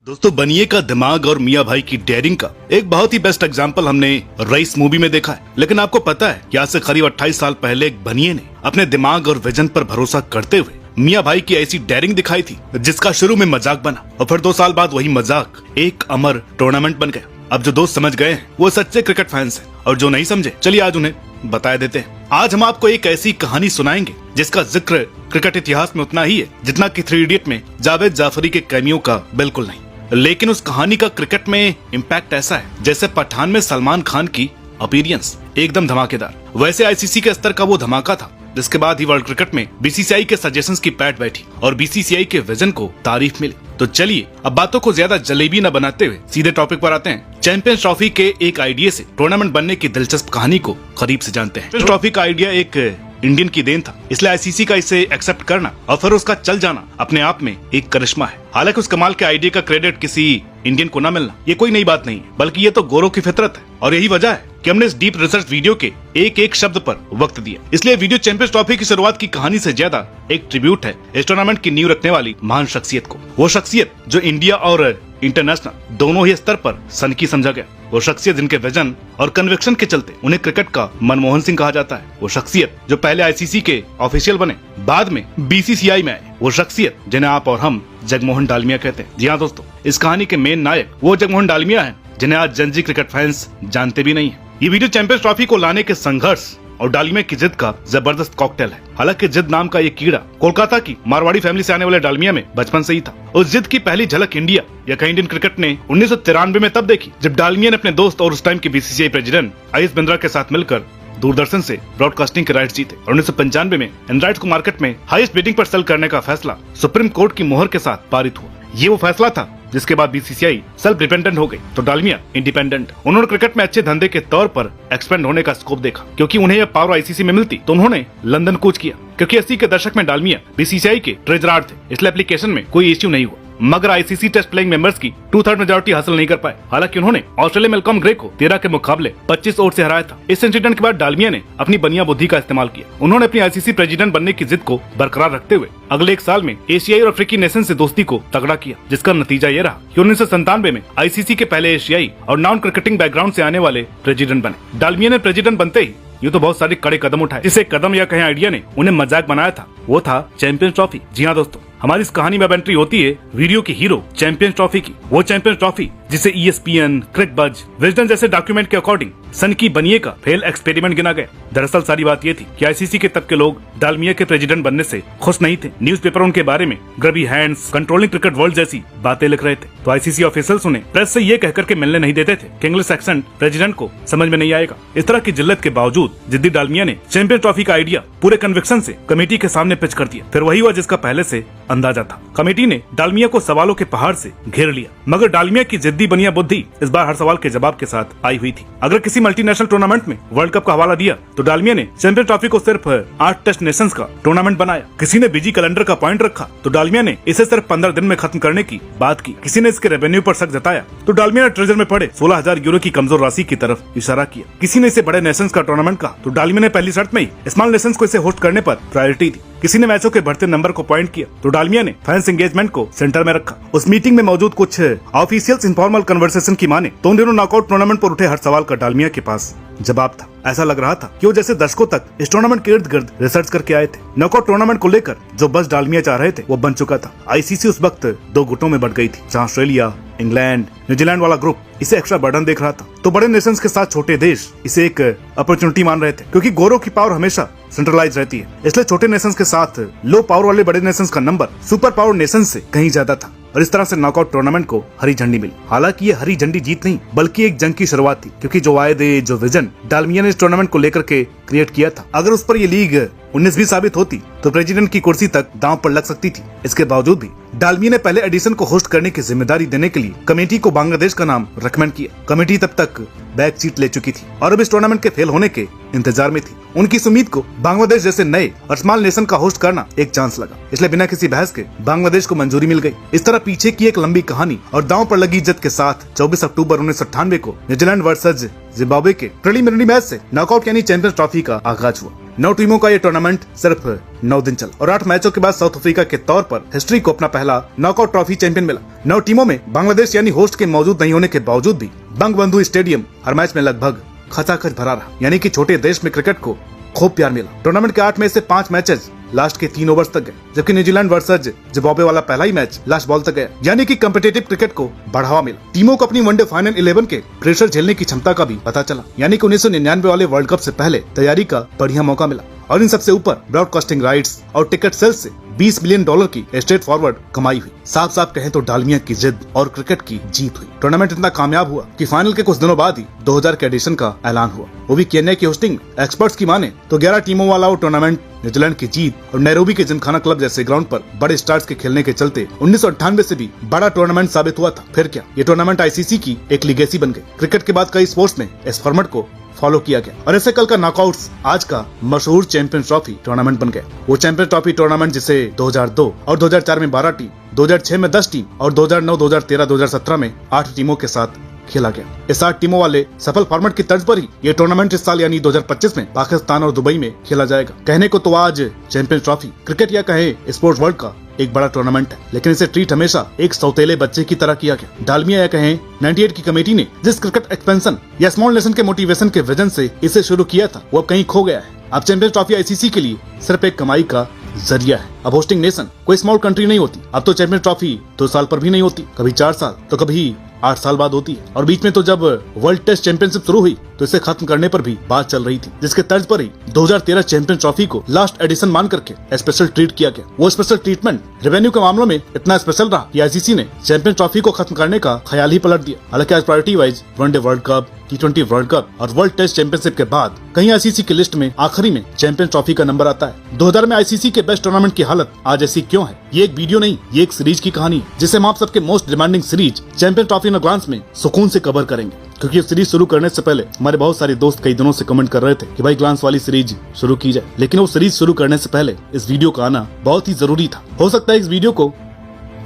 दोस्तों, बनिए का दिमाग और मियां भाई की डेयरिंग का एक बहुत ही बेस्ट एग्जांपल हमने रईस मूवी में देखा है। लेकिन आपको पता है कि आज से करीब 28 साल पहले एक बनिए ने अपने दिमाग और विजन पर भरोसा करते हुए मियां भाई की ऐसी डेयरिंग दिखाई थी जिसका शुरू में मजाक बना और फिर 2 साल बाद वही मजाक एक अमर टूर्नामेंट बन गया। अब जो दोस्त समझ गए हैं वो सच्चे क्रिकेट फैंस हैं और जो नहीं समझे, चलिए आज उन्हें बताया देते हैं। आज हम आपको एक ऐसी कहानी सुनाएंगे जिसका जिक्र क्रिकेट इतिहास में उतना ही है जितना कि 3 इडियट में जावेद जाफरी के कैमियो का बिल्कुल नहीं। लेकिन उस कहानी का क्रिकेट में इम्पैक्ट ऐसा है जैसे पठान में सलमान खान की अपीयरेंस, एकदम धमाकेदार। वैसे आईसीसी के स्तर का वो धमाका था जिसके बाद ही वर्ल्ड क्रिकेट में बीसीसीआई के सजेशंस की पैठ बैठी और बीसीसीआई के विजन को तारीफ मिली। तो चलिए अब बातों को ज्यादा जलेबी न बनाते हुए सीधे टॉपिक पर आते हैं। चैंपियंस ट्रॉफी के एक आइडिया से टूर्नामेंट बनने की दिलचस्प कहानी को करीब से जानते हैं। चैंपियंस ट्रॉफी का आइडिया एक इंडियन की देन था, इसलिए आईसीसी का इसे एक्सेप्ट करना और फिर उसका चल जाना अपने आप में एक करिश्मा है। हालांकि उस कमाल के आइडिया का क्रेडिट किसी इंडियन को न मिलना ये कोई नई बात नहीं है, बल्कि ये तो गोरों की फितरत है और यही वजह है कि हमने इस डीप रिसर्च वीडियो के एक एक शब्द पर वक्त दिया। इसलिए वीडियो चैंपियंस ट्रॉफी की शुरुआत की कहानी से ज्यादा एक ट्रिब्यूट है इस टूर्नामेंट की नींव रखने वाली महान शख्सियत को। वो शख्सियत जो इंडिया और इंटरनेशनल दोनों ही स्तर पर सनकी समझा गया। वो शख्सियत जिनके विजन और कन्विक्शन के चलते उन्हें क्रिकेट का मनमोहन सिंह कहा जाता है। वो शख्सियत जो पहले आईसीसी के ऑफिशियल बने, बाद में बीसीसीआई में आए। वो शख्सियत जिन्हें आप और हम जगमोहन डालमिया कहते हैं। जी हाँ दोस्तों, इस कहानी के मेन नायक वो जगमोहन डालमिया हैं जिन्हें आज जनजी क्रिकेट फैंस जानते भी नहीं है। ये वीडियो चैंपियंस ट्रॉफी को लाने के संघर्ष और डालमिया की जिद का जबरदस्त कॉकटेल है। हालांकि जिद नाम का ये कीड़ा कोलकाता की मारवाड़ी फैमिली से आने वाले डालमिया में बचपन से ही था। उस जिद की पहली झलक इंडिया या कहीं इंडियन क्रिकेट ने 1993 में तब देखी जब डालमिया ने अपने दोस्त और उस टाइम के बीसीसीआई प्रेसिडेंट आईएस बिंद्रा के साथ मिलकर दूरदर्शन से ब्रॉडकास्टिंग के राइट्स जीते और 1995 में इन राइट्स को मार्केट में हाईएस्ट बिडिंग पर सेल करने का फैसला सुप्रीम कोर्ट की मोहर के साथ पारित हुआ। ये वो फैसला था जिसके बाद बीसीसीआई सेल्फ डिपेंडेंट हो गई तो डालमिया इंडिपेंडेंट। उन्होंने क्रिकेट में अच्छे धंधे के तौर पर एक्सपेंड होने का स्कोप देखा। क्योंकि उन्हें यह पावर आईसीसी में मिलती तो उन्होंने लंदन कूच किया। क्योंकि 80 के दशक में डालमिया बीसीसीआई के ट्रेजरार थे, इसलिए एप्लीकेशन में कोई इश्यू नहीं हुआ। मगर आईसीसी टेस्ट प्लेइंग मेंबर्स की 2/3 मेजोरिटी हासिल नहीं कर पाए। हालांकि उन्होंने ऑस्ट्रेलिया मेलकॉम ग्रे को 13 के मुकाबले 25 वोट से हराया था। इस इंसिडेंट के बाद डालमिया ने अपनी बनिया बुद्धि का इस्तेमाल किया। उन्होंने अपनी आईसीसी प्रेसिडेंट बनने की जिद को बरकरार रखते हुए अगले 1 साल में एशियाई और अफ्रीकी नेशन से दोस्ती को तगड़ा किया, जिसका नतीजा ये रहा कि 1997 में आईसीसी के पहले एशियाई और नॉन क्रिकेटिंग बैकग्राउंड से आने वाले प्रेसिडेंट बने। डालमिया ने प्रेसिडेंट बनते ही ये तो बहुत सारे कड़े कदम उठाए। जिसे कदम या कहीं आइडिया ने उन्हें मजाक बनाया था वो था चैंपियंस ट्रॉफी। जी हाँ दोस्तों, हमारी इस कहानी में एंट्री होती है वीडियो की हीरो चैंपियंस ट्रॉफी की। वो चैंपियंस ट्रॉफी जिसे ESPN, क्रिकबज, विजडन जैसे डॉक्यूमेंट के अकॉर्डिंग सन की बनिए का फेल एक्सपेरिमेंट गिना गया। दरअसल सारी बात ये थी कि आईसीसी के तब के लोग डालमिया के प्रेसिडेंट बनने से खुश नहीं थे। न्यूज़पेपर उनके बारे में ग्रबी हैंड्स, कंट्रोलिंग क्रिकेट वर्ल्ड जैसी बातें लिख रहे थे। तो आईसीसी ऑफिशियल्स उन्हें प्रेस से ये कहकर के मिलने नहीं देते थे कि इंग्लिश एक्सेंट प्रेसिडेंट को समझ में नहीं आएगा। इस तरह की जिल्लत के बावजूद जिद्दी डालमिया ने चैंपियंस ट्रॉफी का आइडिया पूरे कन्विक्शन से कमेटी के सामने पिच कर दिया। फिर वही हुआ जिसका पहले से अंदाजा था। कमेटी ने डालमिया को सवालों के पहाड़ से घेर लिया। मगर डालमिया की जिद्दी बनिया बुद्धि इस बार हर सवाल के जवाब के साथ आई हुई थी। अगर किसी मल्टीनेशनल टूर्नामेंट में वर्ल्ड कप का हवाला दिया तो डालमिया ने चैंपियंस ट्रॉफी को सिर्फ 8 टेस्ट नेशंस का टूर्नामेंट बनाया। किसी ने बिजी कैलेंडर का पॉइंट रखा तो डालमिया ने इसे सिर्फ 15 दिन में खत्म करने की बात की। किसी ने इसके रेवेन्यू पर शक जताया तो डालमिया ने ट्रेजर में पड़े 16,000 यूरो की कमजोर राशि की तरफ इशारा किया। किसी ने इसे बड़े नेशंस का टूर्नामेंट कहा तो डालमिया ने पहली शर्त में ही स्मॉल नेशंस को इसे होस्ट करने पर प्रायोरिटी दी। किसी ने मैचों के बढ़ते नंबर को पॉइंट किया तो डालमिया ने फैंस एंगेजमेंट को सेंटर में रखा। उस मीटिंग में मौजूद कुछ ऑफिशियल्स इनफॉर्मल कन्वर्सेशन की माने तो उन दिनों नॉकआउट टूर्नामेंट पर उठे हर सवाल का डालमिया के पास जवाब था। ऐसा लग रहा था कि वो जैसे दशकों तक इस टूर्नामेंट के इर्द गिर्द रिसर्च करके आए थे। नॉकआउट टूर्नामेंट को लेकर जो बस डालमिया चाह रहे थे वो बन चुका था। आईसीसी उस वक्त 2 गुटों में बढ़ गई थी, जहां ऑस्ट्रेलिया, इंग्लैंड, न्यूजीलैंड वाला ग्रुप इसे एक्स्ट्रा बर्डन देख रहा था तो बड़े नेशंस के साथ छोटे देश इसे एक अपॉर्चुनिटी मान रहे थे। क्योंकि गोरों की पावर हमेशा सेंट्रलाइज रहती है, इसलिए छोटे नेशंस के साथ लो पावर वाले बड़े नेशंस का नंबर सुपर पावर नेशंस से कहीं ज्यादा था और इस तरह से नॉकआउट टूर्नामेंट को हरी झंडी मिली। हालांकि ये हरी झंडी जीत नहीं बल्कि एक जंग की शुरुआत थी। क्योंकि जो वायदे, जो विजन डालमिया ने इस टूर्नामेंट को लेकर के क्रिएट किया था, अगर उस पर ये लीग 19 भी साबित होती तो प्रेसिडेंट की कुर्सी तक दांव पर लग सकती थी। इसके बावजूद भी डालमिया ने पहले एडिशन को होस्ट करने की जिम्मेदारी देने के लिए कमेटी को बांग्लादेश का नाम रिकमेंड किया। कमेटी तब तक बैक सीट ले चुकी थी और अब इस टूर्नामेंट के फेल होने के इंतजार में थी। उनकी इस उम्मीद को बांग्लादेश जैसे नए और स्मॉल नेशन का होस्ट करना एक चांस लगा, इसलिए बिना किसी बहस के बांग्लादेश को मंजूरी मिल गई। इस तरह पीछे की एक लंबी कहानी और दांव पर लगी इज्जत के साथ 24 अक्टूबर 1998 को न्यूजीलैंड वर्सेज जिम्बाब्वे के प्रीलिमिनरी मैच से नॉकआउट यानी चैंपियंस ट्रॉफी का आगाज हुआ। 9 टीमों का ये टूर्नामेंट सिर्फ 9 दिन चला और 8 मैचों के बाद साउथ अफ्रीका के तौर पर हिस्ट्री को अपना पहला नॉकआउट ट्रॉफी चैंपियन मिला। 9 टीमों में बांग्लादेश यानी होस्ट के मौजूद नहीं होने के बावजूद भी बंगबंधु स्टेडियम हर मैच में लगभग खचाखच भरा रहा, यानी कि छोटे देश में क्रिकेट को खूब प्यार मिला। टूर्नामेंट के 8 में से 5 मैचेस लास्ट के 3 ओवर्स तक गए, जबकि न्यूजीलैंड वर्सेज जिम्बाब्वे वाला पहला ही मैच लास्ट बॉल तक गया, यानी कि कम्पिटेटिव क्रिकेट को बढ़ावा मिला। टीमों को अपनी वनडे फाइनल 11 के प्रेशर झेलने की क्षमता का भी पता चला, यानी कि 1999 वाले वर्ल्ड कप से पहले तैयारी का बढ़िया मौका मिला। और इन सबसे ऊपर ब्रॉडकास्टिंग राइट्स और टिकट सेल्स से $20 मिलियन की स्ट्रेट फॉरवर्ड कमाई हुई। साफ साफ कहें तो डालमिया की जिद और क्रिकेट की जीत हुई। टूर्नामेंट इतना कामयाब हुआ कि फाइनल के कुछ दिनों बाद ही 2000 के एडिशन का ऐलान हुआ, वो भी केन्या की होस्टिंग। एक्सपर्ट्स की माने तो 11 टीमों वाला वो टूर्नामेंट न्यूजीलैंड की जीत और नैरोबी के जिमखाना क्लब जैसे ग्राउंड पर बड़े स्टार्स के खेलने के चलते 1998 से भी बड़ा टूर्नामेंट साबित हुआ था। फिर क्या, ये टूर्नामेंट आईसीसी की एक लीगेसी बन गई। क्रिकेट के बाद कई स्पोर्ट्स में इस फॉर्मेट को फॉलो किया गया और ऐसे कल का नॉकआउट्स आज का मशहूर चैंपियन ट्रॉफी टूर्नामेंट बन गया। वो चैंपियन ट्रॉफी टूर्नामेंट जिसे 2002 और 2004 में 12 टीम, 2006 में 10 टीम और 2009, 2013, 2017 में 8 टीमों के साथ खेला गया। इस 8 टीमों वाले सफल फॉर्मेट की तर्ज पर ही ये टूर्नामेंट इस साल यानी 2025 में पाकिस्तान और दुबई में खेला जाएगा। कहने को तो आज चैंपियंस ट्रॉफी क्रिकेट या कहें स्पोर्ट्स वर्ल्ड का एक बड़ा टूर्नामेंट है, लेकिन इसे ट्रीट हमेशा एक सौतेले बच्चे की तरह किया गया। डालमिया या कहें 98 की कमेटी ने जिस क्रिकेट एक्सपेंशन या स्मॉल नेशन के मोटिवेशन के विजन से इसे शुरू किया था, वो अब कहीं खो गया है। अब चैंपियंस ट्रॉफी आईसीसी के लिए सिर्फ एक कमाई का जरिया है। अब होस्टिंग नेशन कोई स्मॉल कंट्री नहीं होती। अब तो चैंपियंस ट्रॉफी 2 साल पर भी नहीं होती, कभी 4 साल तो कभी 8 साल बाद होती है। और बीच में तो जब वर्ल्ड टेस्ट चैंपियनशिप शुरू हुई तो इसे खत्म करने पर भी बात चल रही थी, जिसके तर्ज पर ही 2013 चैंपियन ट्रॉफी को लास्ट एडिशन मान करके स्पेशल ट्रीट किया गया। वो स्पेशल ट्रीटमेंट रेवेन्यू के मामलों में इतना स्पेशल रहा कि आईसीसी ने चैंपियन ट्रॉफी को खत्म करने का ख्याल ही पलट दिया। हालांकि आज priority wise one day world cup, T20 world cup और वर्ल्ड टेस्ट चैंपियनशिप के बाद कहीं आईसीसी की लिस्ट में आखिरी में चैंपियन ट्रॉफी का नंबर आता है। 2000 में आईसीसी के बेस्ट टूर्नामेंट की हालत आज ऐसी क्यों है? ये एक वीडियो नहीं, ये एक सीरीज की कहानी है, जिसे हम आप सबके most demanding series champion trophy in glance में सुकून से कवर करेंगे। क्योंकि सीरीज शुरू करने से पहले हमारे बहुत सारे दोस्त कई दिनों से कमेंट कर रहे थे कि भाई ग्लांस वाली सीरीज शुरू की जाए, लेकिन वो सीरीज शुरू करने से पहले इस वीडियो का आना बहुत ही जरूरी था। हो सकता है इस वीडियो को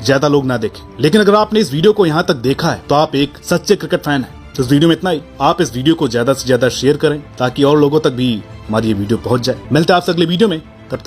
ज्यादा लोग ना देखें, लेकिन अगर आपने इस वीडियो को यहाँ तक देखा है तो आप एक सच्चे क्रिकेट फैन हैं। तो इस वीडियो में इतना ही। आप इस वीडियो को ज्यादा से ज्यादा शेयर करें ताकि और लोगों तक भी हमारी ये वीडियो पहुंच जाए। मिलते हैं आपसे अगले वीडियो में